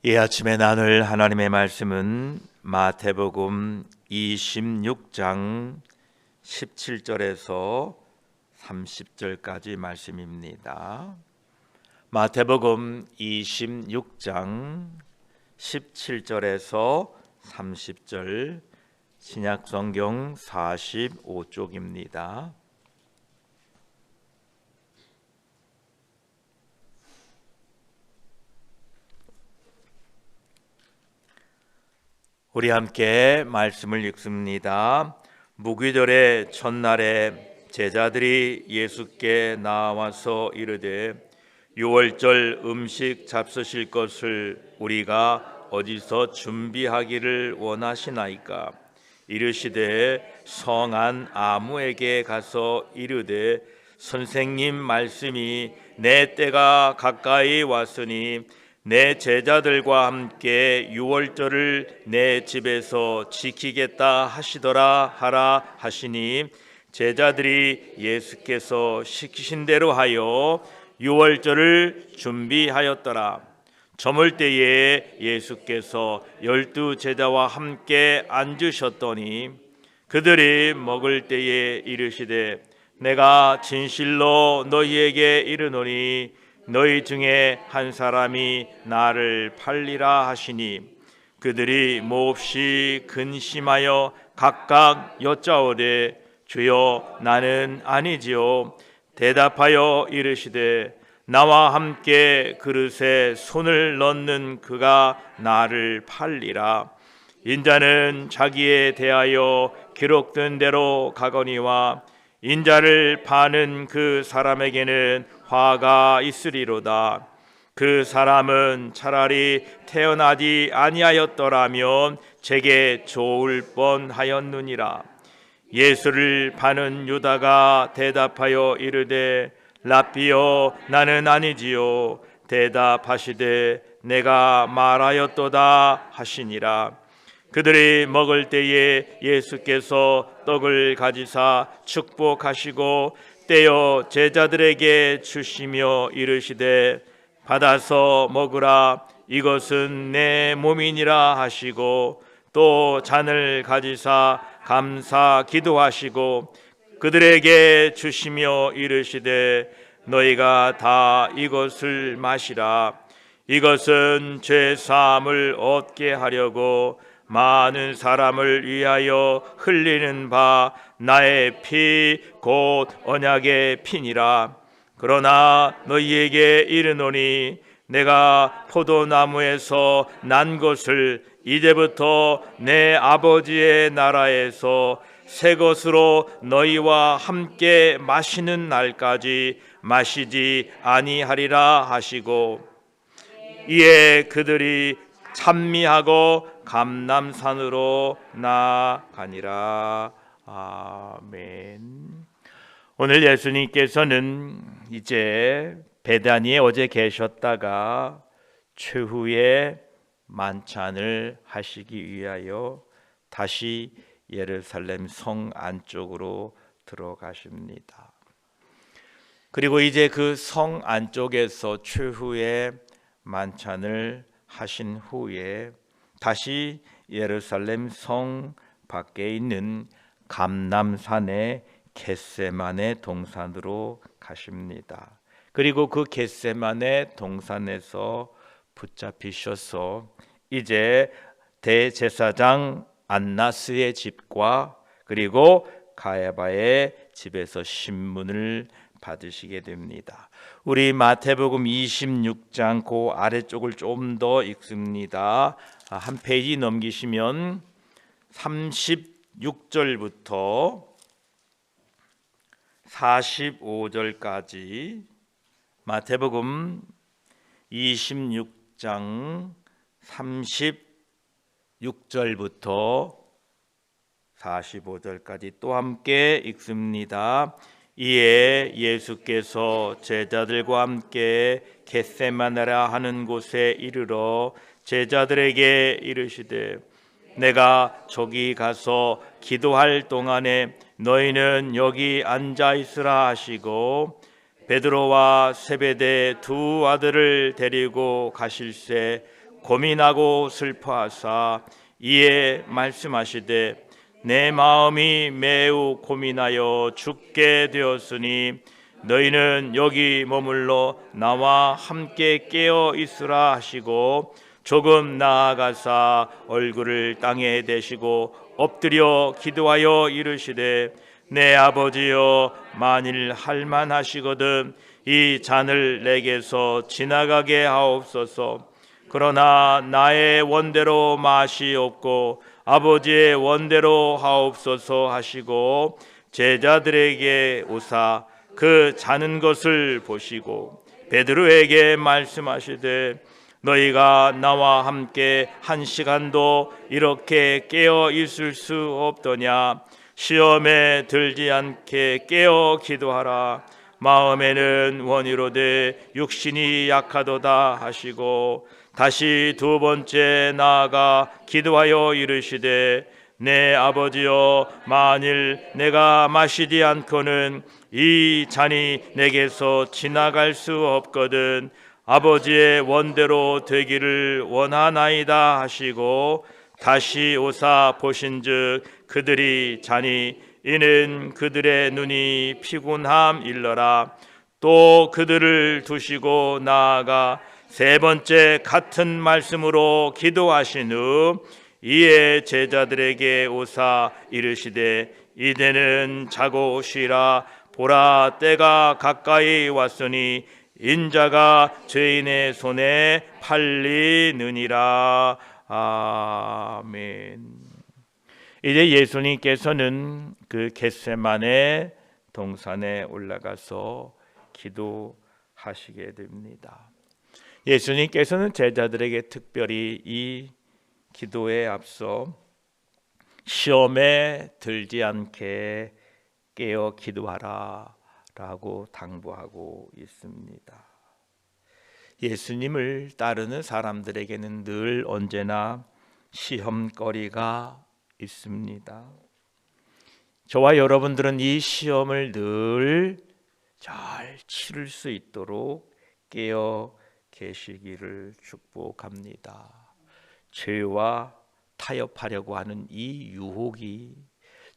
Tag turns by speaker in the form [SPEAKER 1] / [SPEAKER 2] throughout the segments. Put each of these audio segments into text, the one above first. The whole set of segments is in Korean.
[SPEAKER 1] 이 아침에 나눌 하나님의 말씀은 마태복음 26장 17절에서 30절까지 말씀입니다. 마태복음 26장 17절에서 30절, 신약성경 45쪽입니다. 우리 함께 말씀을 읽습니다. 무교절의 첫날에 제자들이 예수께 나와서 이르되 유월절 음식 잡수실 것을 우리가 어디서 준비하기를 원하시나이까? 이르시되 성 안 아무에게 가서 이르되 선생님 말씀이 내 때가 가까이 왔으니 내 제자들과 함께 유월절을 내 집에서 지키겠다 하시더라 하라 하시니 제자들이 예수께서 시키신 대로 하여 유월절을 준비하였더라. 저물 때에 예수께서 12 제자와 함께 앉으셨더니 그들이 먹을 때에 이르시되 내가 진실로 너희에게 이르노니 너희 중에 한 사람이 나를 팔리라 하시니 그들이 몹시 근심하여 각각 여짜오되 주여 나는 아니지요. 대답하여 이르시되 나와 함께 그릇에 손을 넣는 그가 나를 팔리라. 인자는 자기에 대하여 기록된 대로 가거니와 인자를 파는 그 사람에게는 화가 있으리로다. 그 사람은 차라리 태어나지 아니하였더라면 제게 좋을 뻔하였느니라. 예수를 파는 유다가 대답하여 이르되 라삐여 나는 아니지요. 대답하시되 내가 말하였도다 하시니라. 그들이 먹을 때에 예수께서 떡을 가지사 축복하시고 떼어 제자들에게 주시며 이르시되 받아서 먹으라 이것은 내 몸이니라 하시고 또 잔을 가지사 감사 기도하시고 그들에게 주시며 이르시되 너희가 다 이것을 마시라. 이것은 죄 사함을 얻게 하려고 많은 사람을 위하여 흘리는 바 나의 피 곧 언약의 피니라. 그러나 너희에게 이르노니 내가 포도나무에서 난 것을 이제부터 내 아버지의 나라에서 새 것으로 너희와 함께 마시는 날까지 마시지 아니하리라 하시고 이에 그들이 찬미하고 감람산으로 나아가니라. 아멘. 오늘 예수님께서는 이제 베다니에 어제 계셨다가 최후의 만찬을 하시기 위하여 다시 예루살렘 성 안쪽으로 들어가십니다. 그리고 이제 그 성 안쪽에서 최후의 만찬을 하신 후에 다시 예루살렘 성 밖에 있는 감람산의 겟세마네 동산으로 가십니다. 그리고 그 겟세마네 동산에서 붙잡히셔서 이제 대제사장 안나스의 집과 그리고 가야바의 집에서 신문을 받으시게 됩니다. 우리 마태복음 26장 그 아래쪽을 좀 더 읽습니다. 한 페이지 넘기시면 36절부터 45절까지 마태복음 26장 36절부터 45절까지 또 함께 읽습니다. 이에 예수께서 제자들과 함께 겟세마네라 하는 곳에 이르러 제자들에게 이르시되 내가 저기 가서 기도할 동안에 너희는 여기 앉아 있으라 하시고 베드로와 세베대 두 아들을 데리고 가실새 고민하고 슬퍼하사 이에 말씀하시되 내 마음이 매우 고민하여 죽게 되었으니 너희는 여기 머물러 나와 함께 깨어 있으라 하시고 조금 나아가사 얼굴을 땅에 대시고 엎드려 기도하여 이르시되 내 아버지여 만일 할만하시거든 이 잔을 내게서 지나가게 하옵소서. 그러나 나의 원대로 마시옵고 아버지의 원대로 하옵소서 하시고 제자들에게 오사 그 자는 것을 보시고 베드로에게 말씀하시되 너희가 나와 함께 한 시간도 이렇게 깨어 있을 수 없더냐. 시험에 들지 않게 깨어 기도하라. 마음에는 원이로되 육신이 약하도다 하시고 다시 두 번째 나아가 기도하여 이르시되 내 아버지여 만일 내가 마시지 않고는 이 잔이 내게서 지나갈 수 없거든 아버지의 원대로 되기를 원하나이다 하시고 다시 오사 보신즉 그들이 자니 이는 그들의 눈이 피곤함 일러라. 또 그들을 두시고 나아가 세 번째 같은 말씀으로 기도하신 후 이에 제자들에게 오사 이르시되 이제는 자고 쉬라. 보라 때가 가까이 왔으니 인자가 죄인의 손에 팔리느니라. 아멘. 이제 예수님께서는 그 겟세마네 동산에 올라가서 기도하시게 됩니다. 예수님께서는 제자들에게 특별히 이 기도에 앞서 시험에 들지 않게 깨어 기도하라 라고 당부하고 있습니다. 예수님을 따르는 사람들에게는 늘 언제나 시험거리가 있습니다. 저와 여러분들은 이 시험을 늘 잘 치를 수 있도록 깨어 계시기를 축복합니다. 죄와 타협하려고 하는 이 유혹이,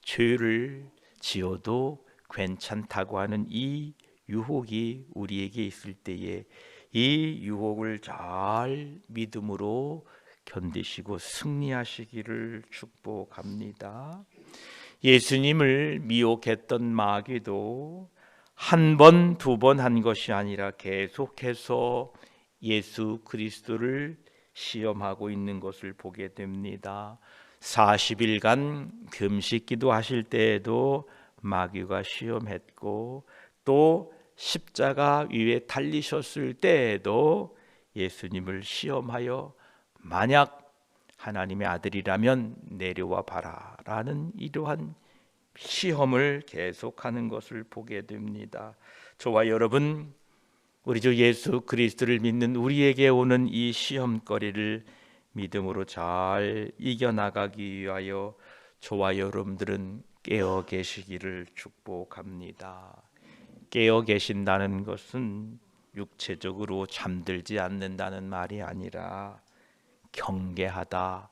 [SPEAKER 1] 죄를 지어도 괜찮다고 하는 이 유혹이 우리에게 있을 때에 이 유혹을 잘 믿음으로 견디시고 승리하시기를 축복합니다. 예수님을 미혹했던 마귀도 한 번, 두 번 한 것이 아니라 계속해서 예수 그리스도를 시험하고 있는 것을 보게 됩니다. 40일간 금식 기도하실 때에도 마귀가 시험했고 또 십자가 위에 달리셨을 때에도 예수님을 시험하여 만약 하나님의 아들이라면 내려와 봐라 라는 이러한 시험을 계속하는 것을 보게 됩니다. 저와 여러분, 우리 주 예수 그리스도를 믿는 우리에게 오는 이 시험거리를 믿음으로 잘 이겨나가기 위하여 저와 여러분들은 깨어 계시기를 축복합니다. 깨어 계신다는 것은 육체적으로 잠들지 않는다는 말이 아니라 경계하다,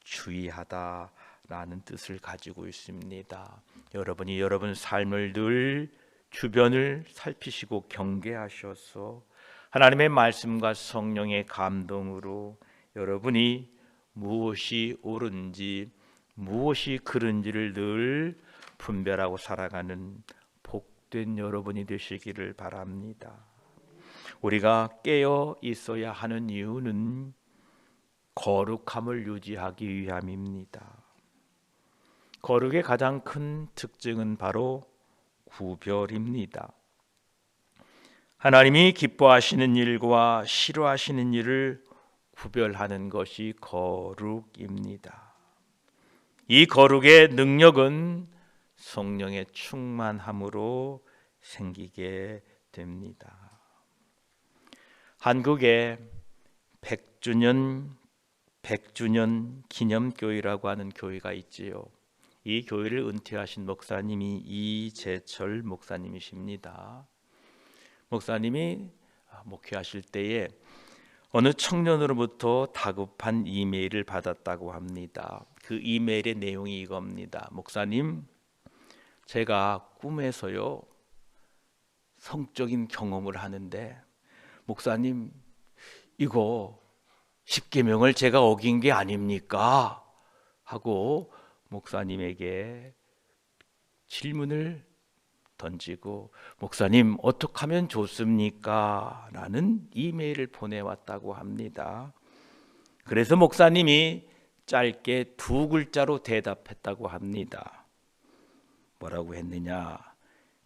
[SPEAKER 1] 주의하다 라는 뜻을 가지고 있습니다. 여러분이 여러분 삶을 늘 주변을 살피시고 경계하셔서 하나님의 말씀과 성령의 감동으로 여러분이 무엇이 옳은지 무엇이 그른지를 늘 분별하고 살아가는 복된 여러분이 되시기를 바랍니다. 우리가 깨어 있어야 하는 이유는 거룩함을 유지하기 위함입니다. 거룩의 가장 큰 특징은 바로 구별입니다. 하나님이 기뻐하시는 일과 싫어하시는 일을 구별하는 것이 거룩입니다. 이 거룩의 능력은 성령의 충만함으로 생기게 됩니다. 한국의 100주년 기념교회라고 하는 교회가 있지요. 이 교회를 은퇴하신 목사님이 이재철 목사님이십니다. 목사님이 목회하실 때에 어느 청년으로부터 다급한 이메일을 받았다고 합니다. 그 이메일의 내용이 이겁니다. 목사님, 제가 꿈에서요 성적인 경험을 하는데 목사님, 이거 십계명을 제가 어긴 게 아닙니까? 하고 목사님에게 질문을 던지고 목사님 어떻게 하면 좋습니까? 라는 이메일을 보내왔다고 합니다. 그래서 목사님이 짧게 2글자로 대답했다고 합니다. 뭐라고 했느냐?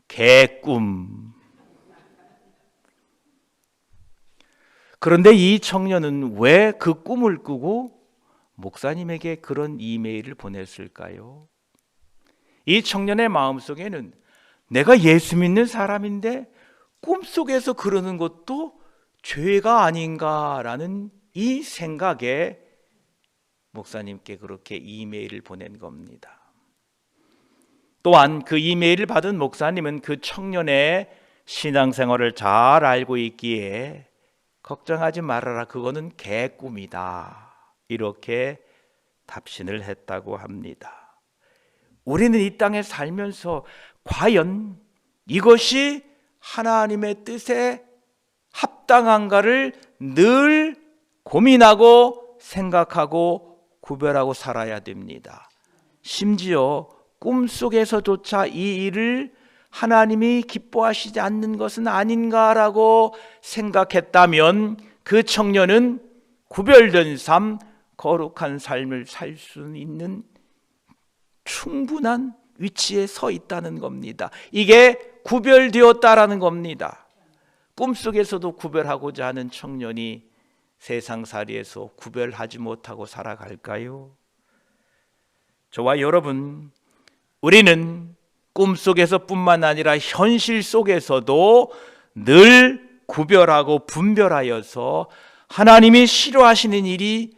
[SPEAKER 1] 개꿈. 그런데 이 청년은 왜 그 꿈을 꾸고 목사님에게 그런 이메일을 보냈을까요? 이 청년의 마음속에는 내가 예수 믿는 사람인데 꿈속에서 그러는 것도 죄가 아닌가라는 이 생각에 목사님께 그렇게 이메일을 보낸 겁니다. 또한 그 이메일을 받은 목사님은 그 청년의 신앙생활을 잘 알고 있기에 걱정하지 말아라, 그거는 개꿈이다, 이렇게 답신을 했다고 합니다. 우리는 이 땅에 살면서 과연 이것이 하나님의 뜻에 합당한가를 늘 고민하고 생각하고 구별하고 살아야 됩니다. 심지어 꿈속에서조차 이 일을 하나님이 기뻐하시지 않는 것은 아닌가라고 생각했다면 그 청년은 구별된 삶, 거룩한 삶을 살 수 있는 충분한 위치에 서 있다는 겁니다. 이게 구별되었다라는 겁니다. 꿈속에서도 구별하고자 하는 청년이 세상살이에서 구별하지 못하고 살아갈까요? 저와 여러분, 우리는 꿈속에서뿐만 아니라 현실 속에서도 늘 구별하고 분별하여서 하나님이 싫어하시는 일이,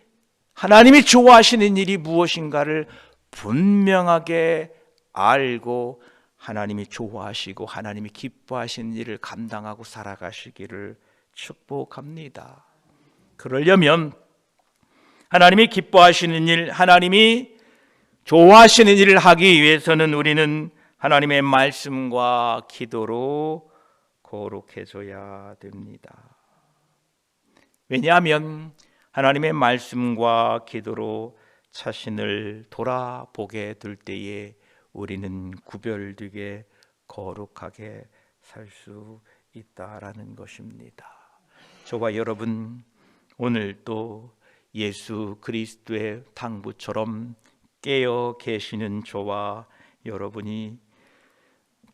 [SPEAKER 1] 하나님이 좋아하시는 일이 무엇인가를 분명하게 알고 하나님이 좋아하시고 하나님이 기뻐하시는 일을 감당하고 살아가시기를 축복합니다. 그러려면 하나님이 기뻐하시는 일, 하나님이 좋아하시는 일을 하기 위해서는 우리는 하나님의 말씀과 기도로 거룩해져야 됩니다. 왜냐하면 하나님의 말씀과 기도로 자신을 돌아보게 될 때에 우리는 구별되게 거룩하게 살 수 있다라는 것입니다. 저와 여러분, 오늘 또 예수 그리스도의 당부처럼 깨어 계시는 저와 여러분이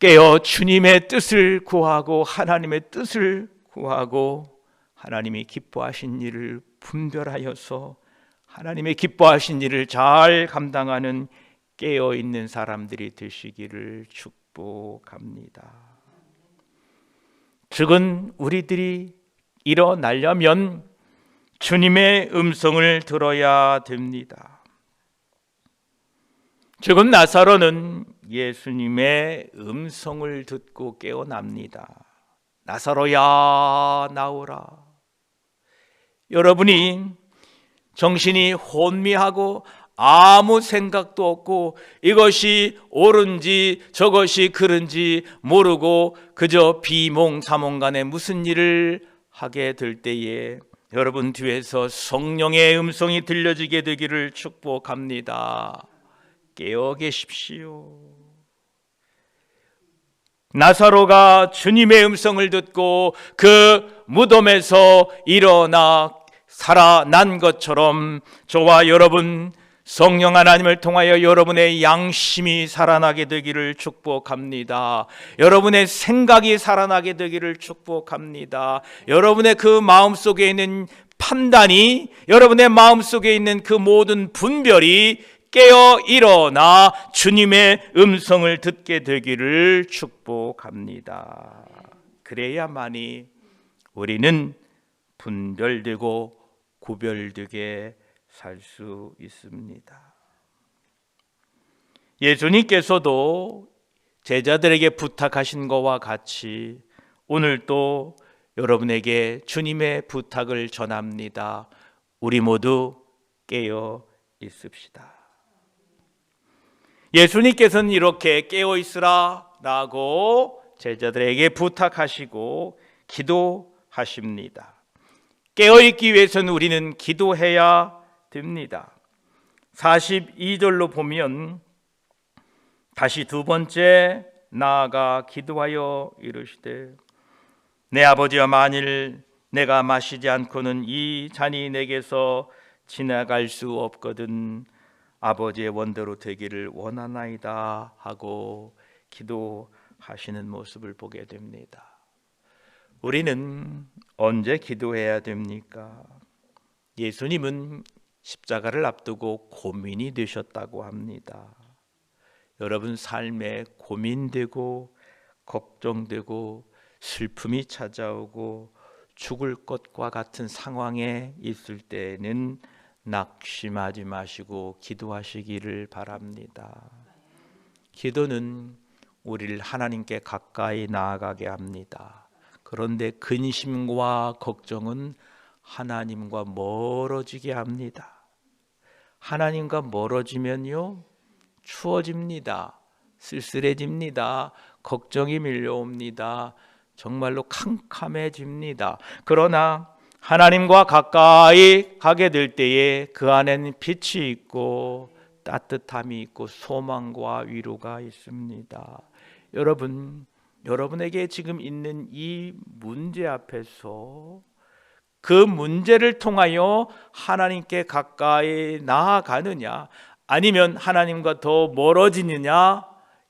[SPEAKER 1] 깨어 주님의 뜻을 구하고 하나님의 뜻을 구하고 하나님이 기뻐하신 일을 분별하여서 하나님의 기뻐하신 일을 잘 감당하는 깨어있는 사람들이 되시기를 축복합니다. 즉은 우리들이 일어나려면 주님의 음성을 들어야 됩니다. 즉은 나사로는 예수님의 음성을 듣고 깨어납니다. 나사로야 나오라. 여러분이 정신이 혼미하고 아무 생각도 없고 이것이 옳은지 저것이 그른지 모르고 그저 비몽사몽간에 무슨 일을 하게 될 때에 여러분 뒤에서 성령의 음성이 들려지게 되기를 축복합니다. 깨어 계십시오. 나사로가 주님의 음성을 듣고 그 무덤에서 일어나 살아난 것처럼 저와 여러분 성령 하나님을 통하여 여러분의 양심이 살아나게 되기를 축복합니다. 여러분의 생각이 살아나게 되기를 축복합니다. 여러분의 그 마음속에 있는 판단이, 여러분의 마음속에 있는 그 모든 분별이 깨어 일어나 주님의 음성을 듣게 되기를 축복합니다. 그래야만이 우리는 분별되고 구별되게 살 수 있습니다. 예수님께서도 제자들에게 부탁하신 것과 같이 오늘 또 여러분에게 주님의 부탁을 전합니다. 우리 모두 깨어 있읍시다. 예수님께서는 이렇게 깨어 있으라 라고 제자들에게 부탁하시고 기도하십니다. 깨어 있기 위해서는 우리는 기도해야 됩니다. 42절로 보면 다시 두 번째 나아가 기도하여 이르시되 내 아버지여, 만일 내가 마시지 않고는 이 잔이 내게서 지나갈 수 없거든 아버지의 원대로 되기를 원하나이다 하고 기도하시는 모습을 보게 됩니다. 우리는 언제 기도해야 됩니까? 예수님은 십자가를 앞두고 고민이 되셨다고 합니다. 여러분 삶에 고민되고 걱정되고 슬픔이 찾아오고 죽을 것과 같은 상황에 있을 때는 낙심하지 마시고 기도하시기를 바랍니다. 기도는 우리를 하나님께 가까이 나아가게 합니다. 그런데 근심과 걱정은 하나님과 멀어지게 합니다. 하나님과 멀어지면요, 추워집니다. 쓸쓸해집니다. 걱정이 밀려옵니다. 정말로 캄캄해집니다. 그러나 하나님과 가까이 가게 될 때에 그 안에는 빛이 있고 따뜻함이 있고 소망과 위로가 있습니다. 여러분에게 지금 있는 이 문제 앞에서 그 문제를 통하여 하나님께 가까이 나아가느냐 아니면 하나님과 더 멀어지느냐,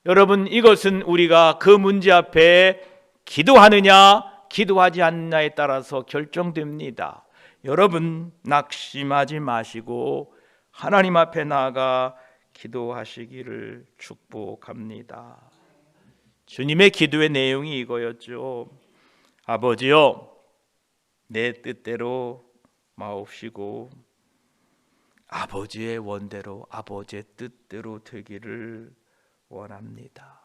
[SPEAKER 1] 여러분 이것은 우리가 그 문제 앞에 기도하느냐 기도하지 않느냐에 따라서 결정됩니다. 여러분 낙심하지 마시고 하나님 앞에 나아가 기도하시기를 축복합니다. 주님의 기도의 내용이 이거였죠. 아버지여, 내 뜻대로 마옵시고 아버지의 원대로 아버지의 뜻대로 되기를 원합니다.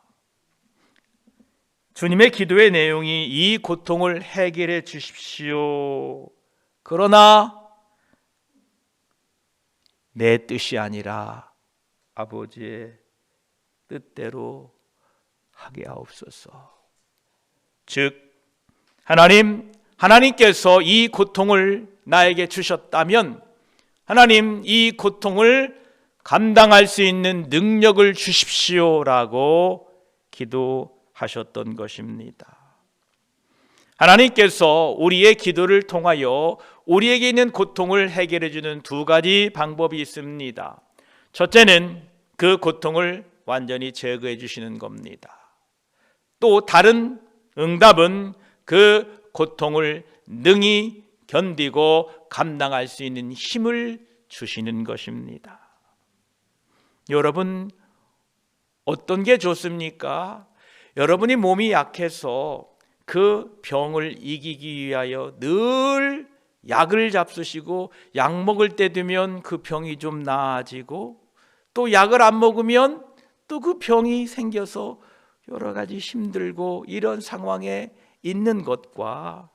[SPEAKER 1] 주님의 기도의 내용이 이 고통을 해결해 주십시오. 그러나 내 뜻이 아니라 아버지의 뜻대로 하게 하옵소서. 즉 하나님께서 이 고통을 나에게 주셨다면 하나님, 이 고통을 감당할 수 있는 능력을 주십시오라고 기도하셨던 것입니다. 하나님께서 우리의 기도를 통하여 우리에게 있는 고통을 해결해 주는 두 가지 방법이 있습니다. 첫째는 그 고통을 완전히 제거해 주시는 겁니다. 또 다른 응답은 그 고통을 능히 견디고 감당할 수 있는 힘을 주시는 것입니다. 여러분, 어떤 게 좋습니까? 여러분이 몸이 약해서 그 병을 이기기 위하여 늘 약을 잡수시고 약 먹을 때 되면 그 병이 좀 나아지고 또 약을 안 먹으면 또 그 병이 생겨서 여러 가지 힘들고 이런 상황에 있는 것과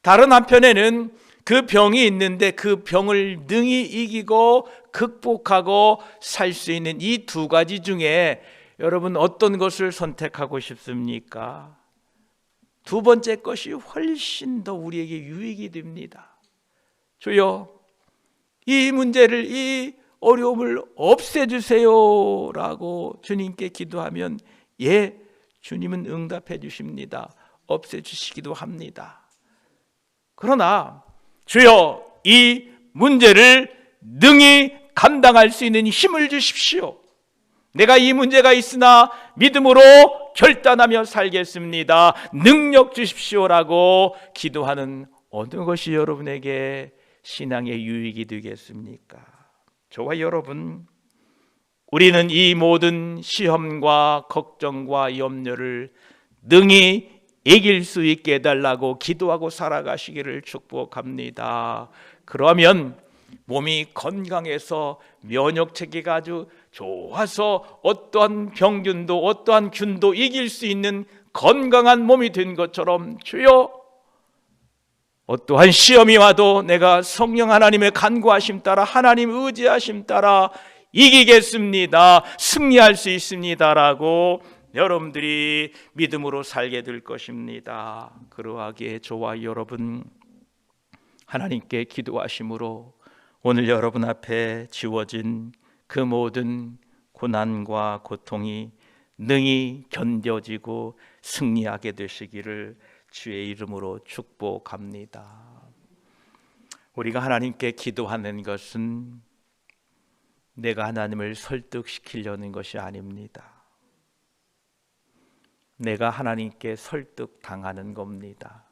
[SPEAKER 1] 다른 한편에는 그 병이 있는데 그 병을 능히 이기고 극복하고 살 수 있는 이 두 가지 중에 여러분 어떤 것을 선택하고 싶습니까? 두 번째 것이 훨씬 더 우리에게 유익이 됩니다. 주여, 이 문제를, 이 어려움을 없애주세요 라고 주님께 기도하면 예, 주님은 응답해 주십니다. 없애주시기도 합니다. 그러나 주여, 이 문제를 능히 감당할 수 있는 힘을 주십시오. 내가 이 문제가 있으나 믿음으로 결단하며 살겠습니다. 능력 주십시오라고 기도하는 어느 것이 여러분에게 신앙의 유익이 되겠습니까? 저와 여러분, 우리는 이 모든 시험과 걱정과 염려를 능히 이길 수 있게 해달라고 기도하고 살아가시기를 축복합니다. 그러면 몸이 건강해서 면역체계가 아주 좋아서 어떠한 병균도 어떠한 균도 이길 수 있는 건강한 몸이 된 것처럼 주여, 어떠한 시험이 와도 내가 성령 하나님의 간구하심 따라 하나님 의지하심 따라 이기겠습니다. 승리할 수 있습니다라고 여러분들이 믿음으로 살게 될 것입니다. 그러하기에 저와 여러분 하나님께 기도하심으로 오늘 여러분 앞에 지워진 그 모든 고난과 고통이 능히 견뎌지고 승리하게 되시기를 주의 이름으로 축복합니다. 우리가 하나님께 기도하는 것은 내가 하나님을 설득시키려는 것이 아닙니다. 내가 하나님께 설득당하는 겁니다.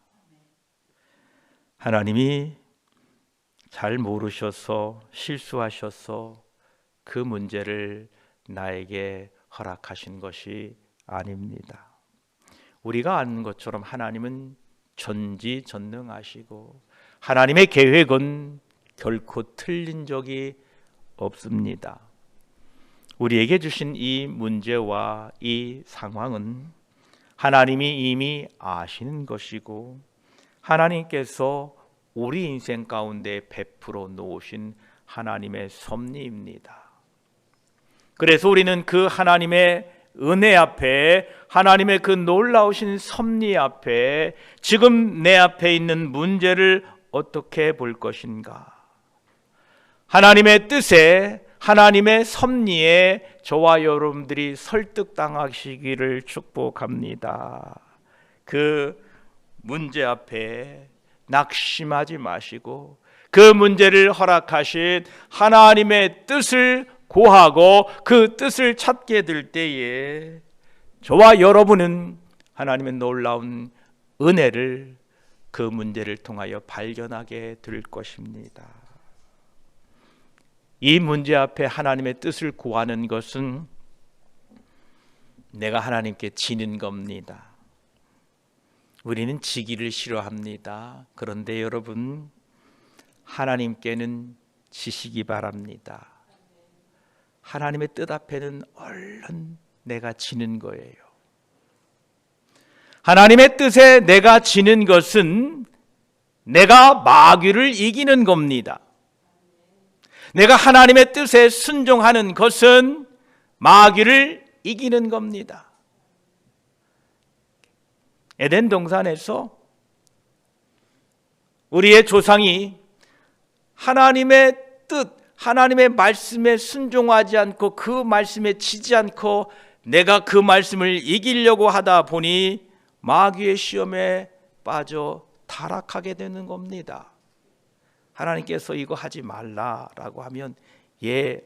[SPEAKER 1] 하나님이 잘 모르셔서 실수하셔서 그 문제를 나에게 허락하신 것이 아닙니다. 우리가 아는 것처럼 하나님은 전지전능하시고 하나님의 계획은 결코 틀린 적이 없습니다. 우리에게 주신 이 문제와 이 상황은 하나님이 이미 아시는 것이고 하나님께서 우리 인생 가운데 베풀어 놓으신 하나님의 섭리입니다. 그래서 우리는 그 하나님의 은혜 앞에 하나님의 그 놀라우신 섭리 앞에 지금 내 앞에 있는 문제를 어떻게 볼 것인가? 하나님의 뜻에 하나님의 섭리에 저와 여러분들이 설득당하시기를 축복합니다. 그 문제 앞에 낙심하지 마시고 그 문제를 허락하신 하나님의 뜻을 구하고 그 뜻을 찾게 될 때에 저와 여러분은 하나님의 놀라운 은혜를 그 문제를 통하여 발견하게 될 것입니다. 이 문제 앞에 하나님의 뜻을 구하는 것은 내가 하나님께 지는 겁니다. 우리는 지기를 싫어합니다. 그런데 여러분, 하나님께는 지시기 바랍니다. 하나님의 뜻 앞에는 얼른 내가 지는 거예요. 하나님의 뜻에 내가 지는 것은 내가 마귀를 이기는 겁니다. 내가 하나님의 뜻에 순종하는 것은 마귀를 이기는 겁니다. 에덴 동산에서 우리의 조상이 하나님의 뜻, 하나님의 말씀에 순종하지 않고 그 말씀에 지지 않고 내가 그 말씀을 이기려고 하다 보니 마귀의 시험에 빠져 타락하게 되는 겁니다. 하나님께서 이거 하지 말라라고 하면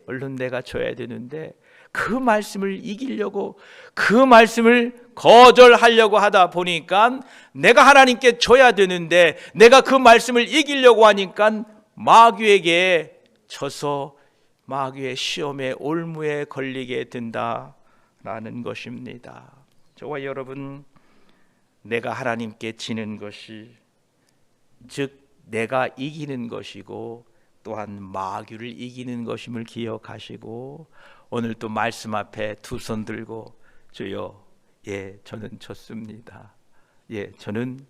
[SPEAKER 1] 얼른 내가 져야 되는데 그 말씀을 이기려고 그 말씀을 거절하려고 하다 보니까 내가 하나님께 져야 되는데 내가 그 말씀을 이기려고 하니까 마귀에게 져서 마귀의 시험에 올무에 걸리게 된다라는 것입니다. 저와 여러분, 내가 하나님께 지는 것이 즉 내가 이기는 것이고 또한 마귀를 이기는 것임을 기억하시고 오늘 또 말씀 앞에 두 손 들고 주여, 저는 졌습니다. 저는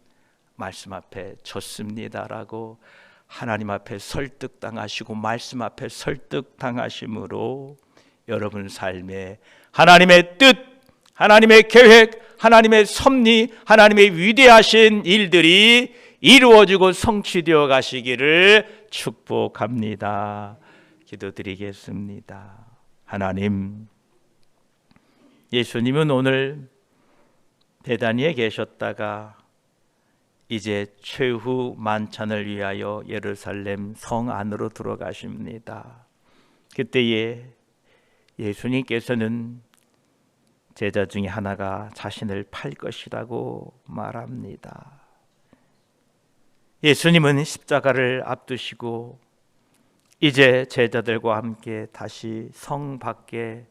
[SPEAKER 1] 말씀 앞에 졌습니다라고 하나님 앞에 설득당하시고 말씀 앞에 설득당하심으로 여러분 삶에 하나님의 뜻, 하나님의 계획, 하나님의 섭리, 하나님의 위대하신 일들이 이루어지고 성취되어 가시기를 축복합니다. 기도드리겠습니다. 하나님, 예수님은 오늘 베다니에 계셨다가 이제 최후 만찬을 위하여 예루살렘 성 안으로 들어가십니다. 그때에 예수님께서는 제자 중에 하나가 자신을 팔 것이라고 말합니다. 예수님은 십자가를 앞두시고 이제 제자들과 함께 다시 성 밖에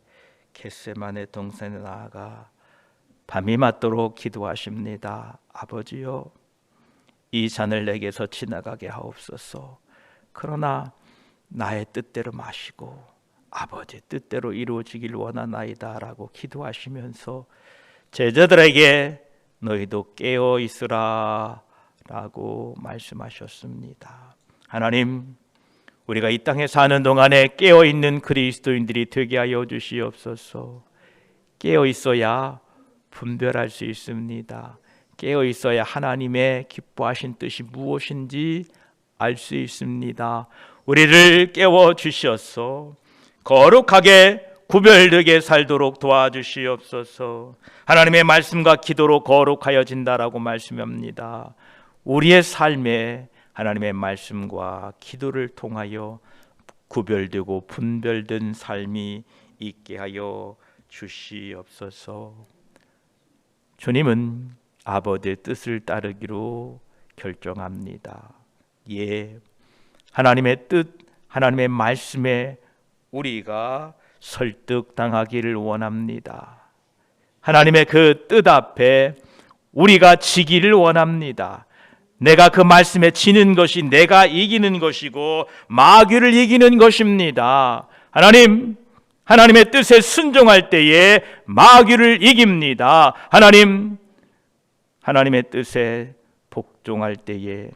[SPEAKER 1] 겟세마네 동산에 나아가 밤이 맞도록 기도하십니다. 아버지여, 이 잔을 내게서 지나가게 하옵소서. 그러나 나의 뜻대로 마시고 아버지 뜻대로 이루어지길 원하나이다 라고 기도하시면서 제자들에게 너희도 깨어 있으라 라고 말씀하셨습니다. 하나님, 우리가 이 땅에 사는 동안에 깨어있는 그리스도인들이 되게 하여 주시옵소서. 깨어있어야 분별할 수 있습니다. 깨어있어야 하나님의 기뻐하신 뜻이 무엇인지 알 수 있습니다. 우리를 깨워주셔서 거룩하게 구별되게 살도록 도와주시옵소서. 하나님의 말씀과 기도로 거룩하여진다라고 말씀합니다. 우리의 삶에 하나님의 말씀과 기도를 통하여 구별되고 분별된 삶이 있게 하여 주시옵소서. 주님은 아버지의 뜻을 따르기로 결정합니다. 예, 하나님의 뜻, 하나님의 말씀에 우리가 설득당하기를 원합니다. 하나님의 그 뜻 앞에 우리가 지기를 원합니다. 내가 그 말씀에 지는 것이 내가 이기는 것이고 마귀를 이기는 것입니다. 하나님의 뜻에 순종할 때에 마귀를 이깁니다. 하나님의 뜻에 복종할 때에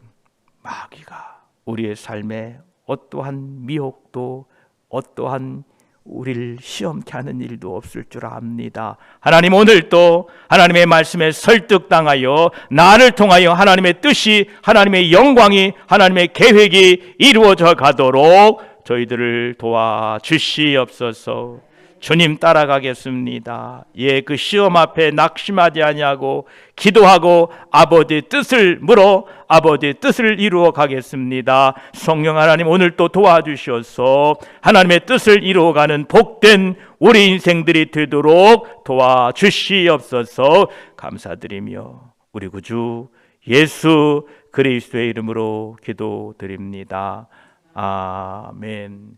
[SPEAKER 1] 마귀가 우리의 삶에 어떠한 미혹도 어떠한 우리를 시험케 하는 일도 없을 줄 압니다. 하나님, 오늘도 하나님의 말씀에 설득당하여 나를 통하여 하나님의 뜻이, 하나님의 영광이, 하나님의 계획이 이루어져 가도록 저희들을 도와주시옵소서. 주님 따라가겠습니다. 예, 그 시험 앞에 낙심하지 아니하고 기도하고 아버지의 뜻을 물어 아버지의 뜻을 이루어 가겠습니다. 성령 하나님, 오늘 또 도와주셔서 하나님의 뜻을 이루어가는 복된 우리 인생들이 되도록 도와주시옵소서. 감사드리며 우리 구주 예수 그리스도의 이름으로 기도드립니다. 아멘.